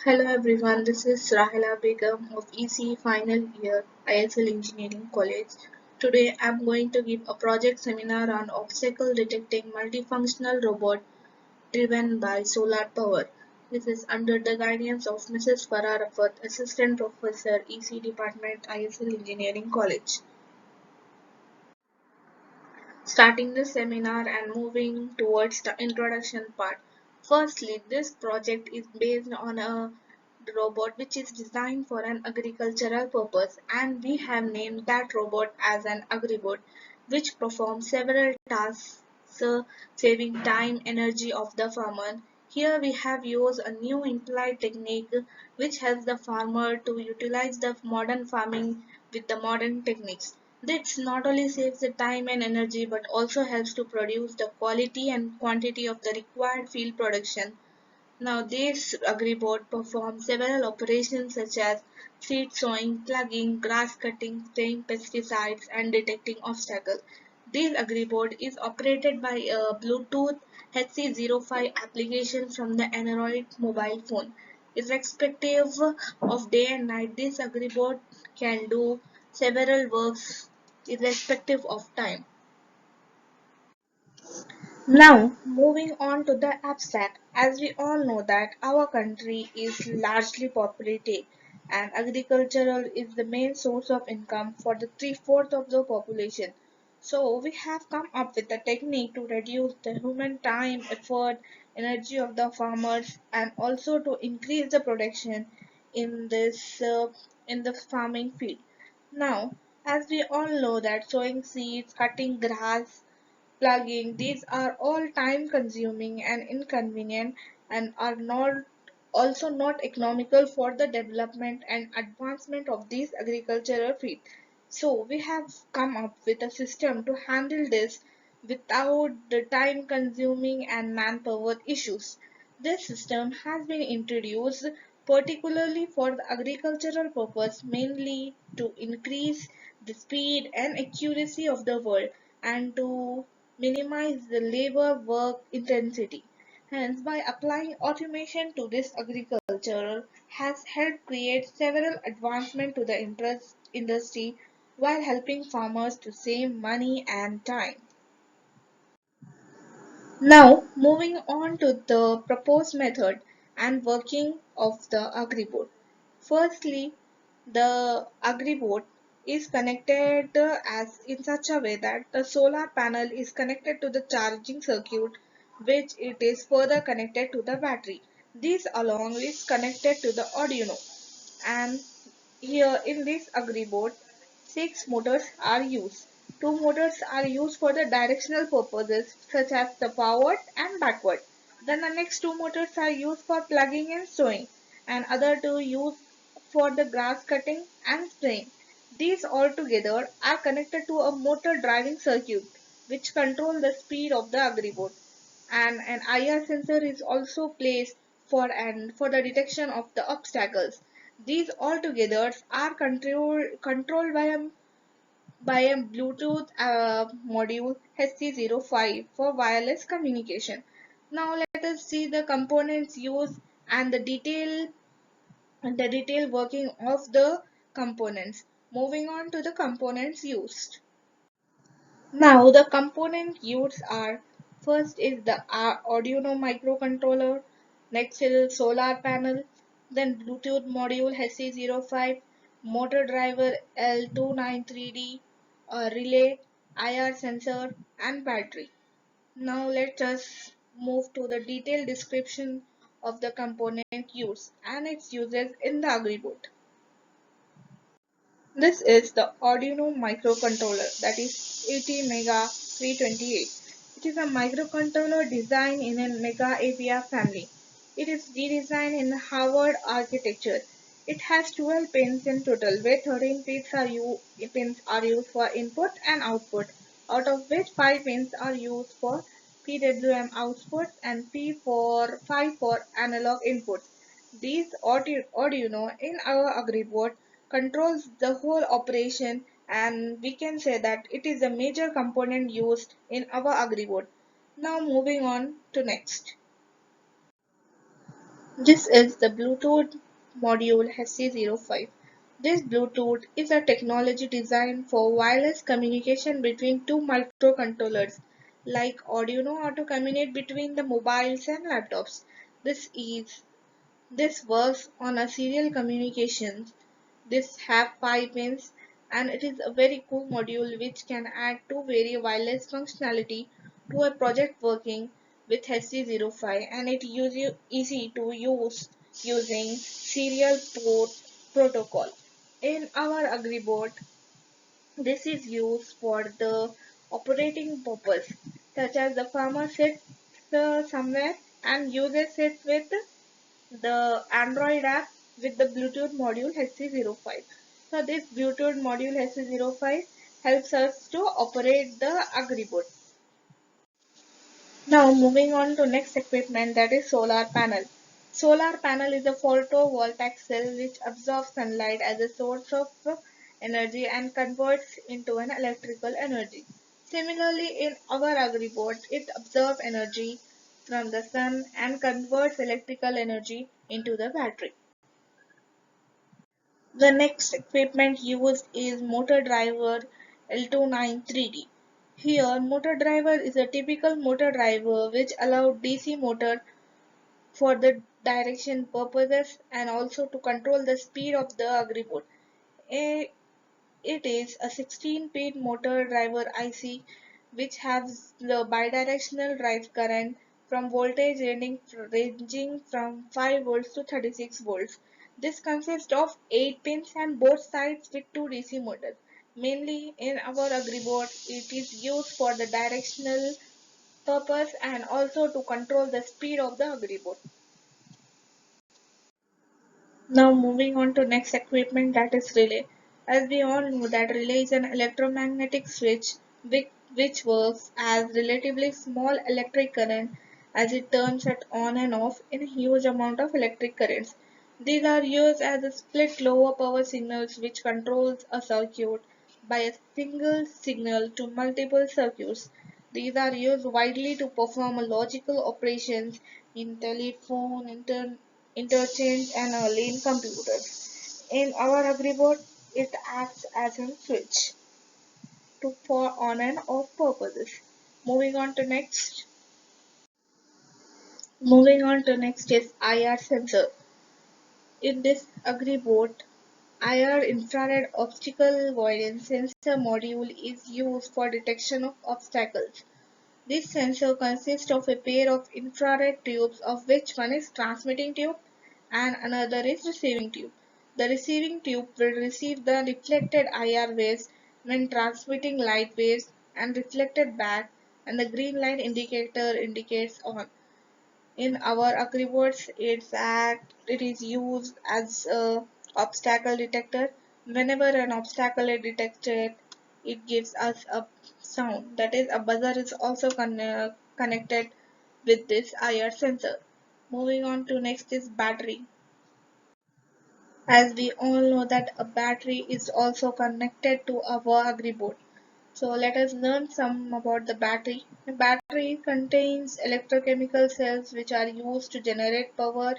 Hello everyone, this is Rahila Begum of EC Final Year ISL Engineering College. Today I am going to give a project seminar on obstacle detecting multifunctional robot driven by solar power. This is under the guidance of Mrs. Farah Rafat, Assistant Professor, EC Department, ISL Engineering College. Starting the seminar and moving towards the introduction part. Firstly, this project is based on a robot which is designed for an agricultural purpose, and we have named that robot as an agribot, which performs several tasks, saving time energy of the farmer. Here we have used a new implied technique which helps the farmer to utilize the modern farming with the modern techniques. This not only saves the time and energy but also helps to produce the quality and quantity of the required field production. Now, this agribot performs several operations such as seed sowing, plugging, grass cutting, spraying pesticides, and detecting obstacles. This agribot is operated by a Bluetooth HC05 application from the Android mobile phone. Irrespective of day and night, this agribot can do several works irrespective of time. Now, moving on to the abstract, as we all know that our country is largely populated and agricultural is the main source of income for the three-fourths of the population. So we have come up with a technique to reduce the human time, effort, energy of the farmers and also to increase the production in this in the farming field. Now, as we all know that sowing seeds, cutting grass, plugging. These are all time consuming and inconvenient and are not also not economical for the development and advancement of these agricultural field. So we have come up with a system to handle this without the time consuming and manpower issues. This system has been introduced particularly for the agricultural purpose, mainly to increase the speed and accuracy of the work and to minimize the labor work intensity. Hence, by applying automation to this agriculture has helped create several advancements to the industry while helping farmers to save money and time. Now, moving on to the proposed method and working of the AgriBoard. Firstly, the AgriBoard is connected as in such a way that the solar panel is connected to the charging circuit, which it is further connected to the battery. This along is connected to the Arduino, and here in this AgriBoard, 6 motors are used. 2 motors are used for the directional purposes such as the forward and backward. Then the next 2 motors are used for plugging and sewing, and other 2 used for the grass cutting and spraying. These all together are connected to a motor driving circuit which control the speed of the AgriBoard, and an IR sensor is also placed for the detection of the obstacles. These altogether are controlled by a Bluetooth module HC05 for wireless communication. Now let us see the components used and the detailed working of the components. Moving on to the components used. Now the component used are: first is the Arduino microcontroller, next is solar panel, then Bluetooth module HC05, motor driver L293D, a relay, IR sensor and battery. Now let us move to the detailed description of the component used and its uses in the AgriBoot. This is the Arduino microcontroller, that is ATmega 328. It is a microcontroller designed in a Mega AVIA family. It is redesigned in Harvard architecture. It has 12 pins in total, where 13 pins are used for input and output, out of which 5 pins are used for PWM outputs and 5 for analog inputs. These Arduino in our AgriBoard controls the whole operation, and we can say that it is a major component used in our AgriBoard. Now moving on to next. This is the Bluetooth module HC05. This Bluetooth is a technology designed for wireless communication between two microcontrollers, like Arduino or to communicate between the mobiles and laptops. This is this works on a serial communication. This have 5 pins and it is a very cool module which can add two very wireless functionality to a project working with HC05, and it easy to use using serial port protocol. In our AgriBoard, this is used for the operating purpose, such as the farmer sits somewhere and uses it with the Android app with the Bluetooth module HC05. So this Bluetooth module HC05 helps us to operate the AgriBoot. Now moving on to next equipment, that is solar panel. Solar panel is a photovoltaic cell which absorbs sunlight as a source of energy and converts into an electrical energy. Similarly, in our AgriBoat, it absorbs energy from the sun and converts electrical energy into the battery. The next equipment used is motor driver L293D. Here, motor driver is a typical motor driver which allows DC motor for the direction purposes and also to control the speed of the AgriBoat. A It is a 16-pin motor driver IC which has the bidirectional drive current from voltage ranging from 5 volts to 36 volts. This consists of 8 pins and both sides with 2 DC motors. Mainly in our AgriBoard, it is used for the directional purpose and also to control the speed of the AgriBoard. Now moving on to next equipment, that is relay. As we all know that relay is an electromagnetic switch which works as relatively small electric current as it turns it on and off in a huge amount of electric currents. These are used as a split lower power signals which controls a circuit by a single signal to multiple circuits. These are used widely to perform logical operations in telephone, interchange, and early in computers. In our AgriBoard, it acts as a switch to for on and off purposes. Moving on to next. Moving on to next is IR sensor. In this AgriBoard, IR infrared obstacle avoidance sensor module is used for detection of obstacles. This sensor consists of a pair of infrared tubes of which one is transmitting tube and another is receiving tube. The receiving tube will receive the reflected IR waves when transmitting light waves and reflected back, and the green light indicator indicates on. In our AgriBoards, it is used as a obstacle detector. Whenever an obstacle is detected, it gives us a sound. That is, a buzzer is also connected with this IR sensor. Moving on to next is battery. As we all know that a battery is also connected to our AgriBoard. So let us learn some about the battery. A battery contains electrochemical cells which are used to generate power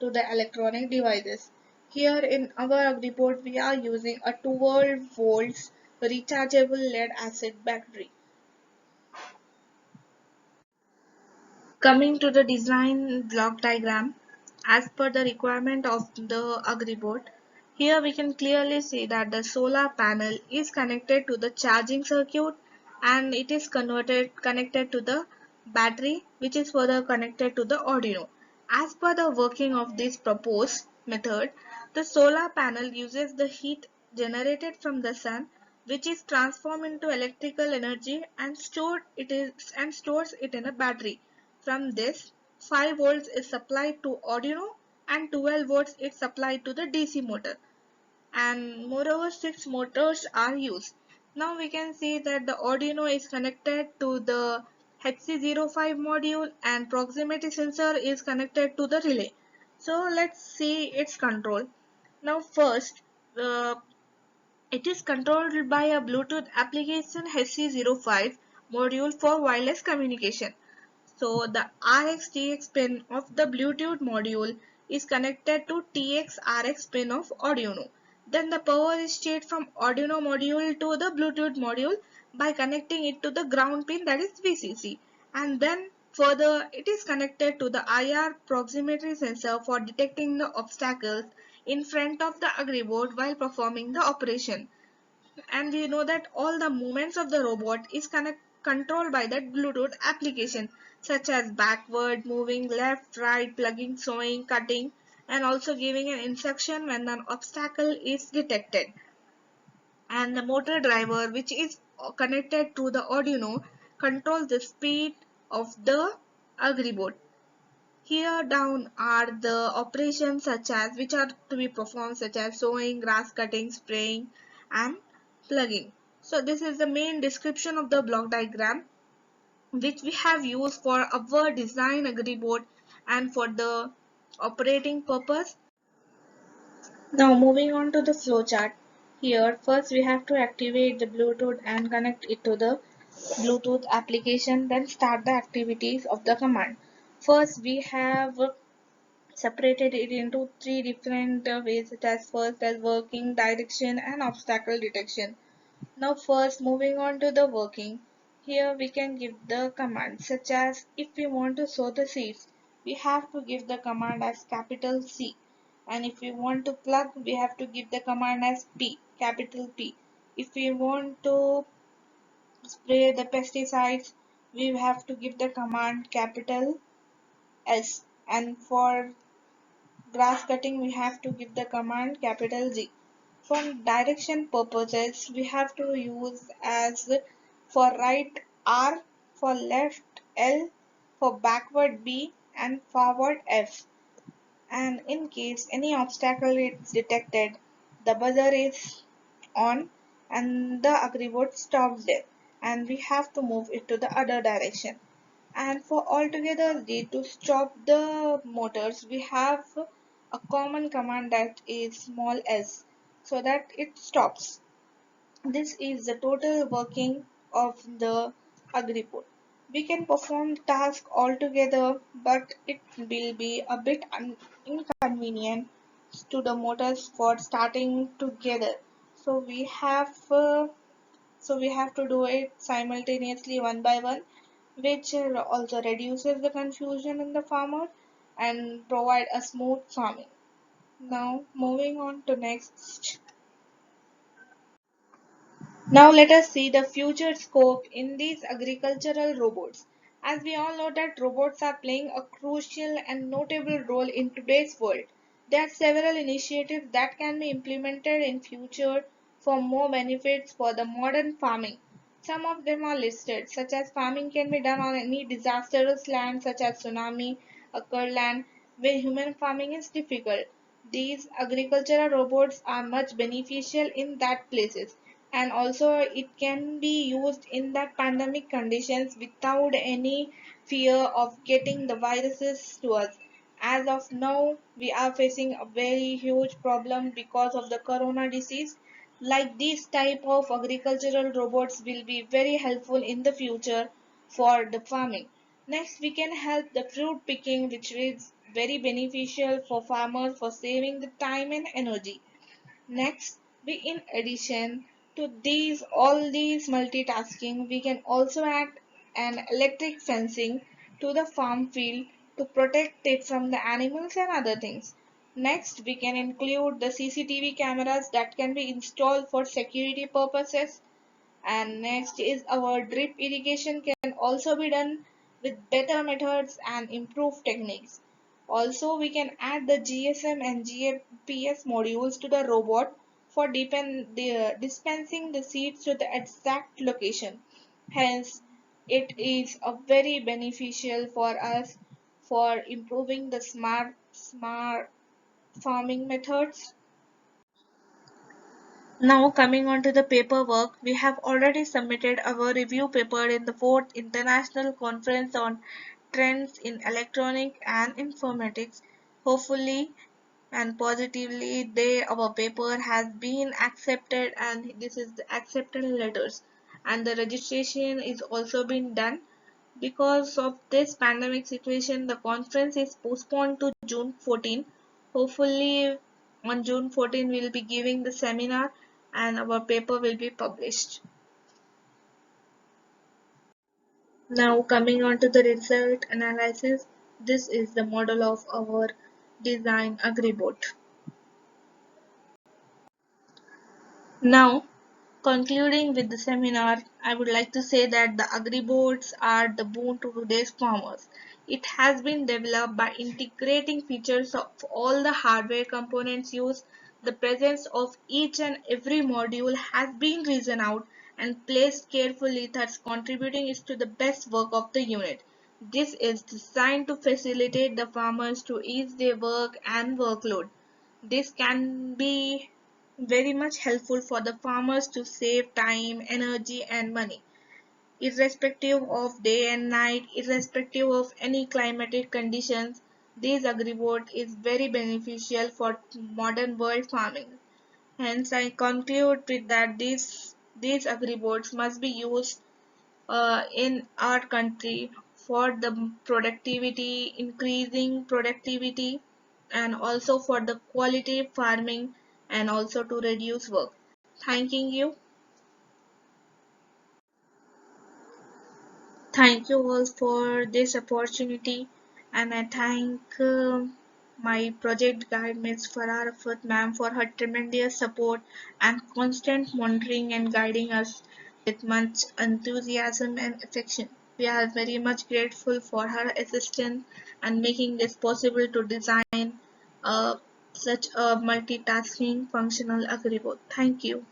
to the electronic devices. Here in our AgriBoard we are using a 12 volts rechargeable lead acid battery. Coming to the design block diagram, as per the requirement of the AgriBoard, here we can clearly see that the solar panel is connected to the charging circuit and it is connected to the battery which is further connected to the Arduino. As per the working of this proposed method, the solar panel uses the heat generated from the sun which is transformed into electrical energy and stores it in a battery. From this, 5 volts is supplied to Arduino and 12 volts is supplied to the DC motor, and moreover 6 motors are used. Now we can see that the Arduino is connected to the HC05 module and proximity sensor is connected to the relay. So let's see its control. Now first, uh, it is controlled by a Bluetooth application HC05 module for wireless communication. So the RxTx pin of the Bluetooth module is connected to TX-RX pin of Arduino. Then the power is shared from Arduino module to the Bluetooth module by connecting it to the ground pin, that is VCC. And then further it is connected to the IR proximity sensor for detecting the obstacles in front of the agriboard while performing the operation. And we know that all the movements of the robot is controlled by that Bluetooth application, such as backward moving, left, right, plugging, sewing, cutting, and also giving an instruction when an obstacle is detected. And the motor driver, which is connected to the Arduino, controls the speed of the agriboard. Here down are the operations such as which are to be performed, such as sowing, grass cutting, spraying, and plugging. So this is the main description of the block diagram which we have used for our design agriboard and for the operating purpose. Now moving on to the flowchart. Here first we have to activate the Bluetooth and connect it to the Bluetooth application, then start the activities of the command. First we have separated it into three different ways, such as first as working, direction, and obstacle detection. Now first moving on to the working. Here we can give the command, such as if we want to sow the seeds, we have to give the command as capital C. And if we want to plug, we have to give the command as P, capital P. If we want to spray the pesticides, we have to give the command capital S. And for grass cutting, we have to give the command capital G. For direction purposes, we have to use as for right R, for left L, for backward B, and forward F. And in case any obstacle is detected, the buzzer is on and the agriboard stops there, and we have to move it to the other direction. And for altogether to stop the motors, we have a common command that is small s, so that it stops. This is the total working of the agriboard. We can perform the task altogether, but it will be a bit inconvenient to the motors for starting together. So we have to do it simultaneously one by one, which also reduces the confusion in the farmer and provide a smooth farming. Now moving on to next. Now let us see the future scope in these agricultural robots. As we all know that robots are playing a crucial and notable role in today's world. There are several initiatives that can be implemented in future for more benefits for the modern farming. Some of them are listed, such as farming can be done on any disastrous land such as tsunami occurred land where human farming is difficult. These agricultural robots are much beneficial in that places, and also it can be used in that pandemic conditions without any fear of getting the viruses to us. As of now, we are facing a very huge problem because of the corona disease. Like these type of agricultural robots will be very helpful in the future for the farming. Next, we can help the fruit picking, which is very beneficial for farmers for saving the time and energy. Next, we in addition to these all these multitasking, we can also add an electric fencing to the farm field to protect it from the animals and other things. Next, we can include the CCTV cameras that can be installed for security purposes. And next is our drip irrigation can also be done with better methods and improved techniques. Also, we can add the GSM and GPS modules to the robot for dispensing the seeds to the exact location. Hence, it is a very beneficial for us for improving the smart farming methods. Now coming on to the paperwork, we have already submitted our review paper in the 4th International Conference on Trends in Electronic and Informatics. Hopefully and positively our paper has been accepted, and this is the acceptance letters, and the registration is also been done. Because of this pandemic situation, the conference is postponed to June 14. Hopefully, on June 14, we'll be giving the seminar and our paper will be published. Now, coming on to the result analysis, this is the model of our design AgriBot. Now, concluding with the seminar, I would like to say that the AgriBots are the boon to today's farmers. It has been developed by integrating features of all the hardware components used. The presence of each and every module has been reasoned out and placed carefully, thus contributing is to the best work of the unit. This is designed to facilitate the farmers to ease their work and workload. This can be very much helpful for the farmers to save time, energy, and money. Irrespective of day and night, irrespective of any climatic conditions, this agribot is very beneficial for modern world farming. Hence, I conclude with that these agribots must be used in our country for the productivity, increasing productivity, and also for the quality farming and also to reduce work. Thanking you. Thank you all for this opportunity, and I thank my project guide Ms. Farah Rafat ma'am for her tremendous support and constant monitoring and guiding us with much enthusiasm and affection. We are very much grateful for her assistance and making this possible to design uh, such a multitasking functional agreement. Thank you.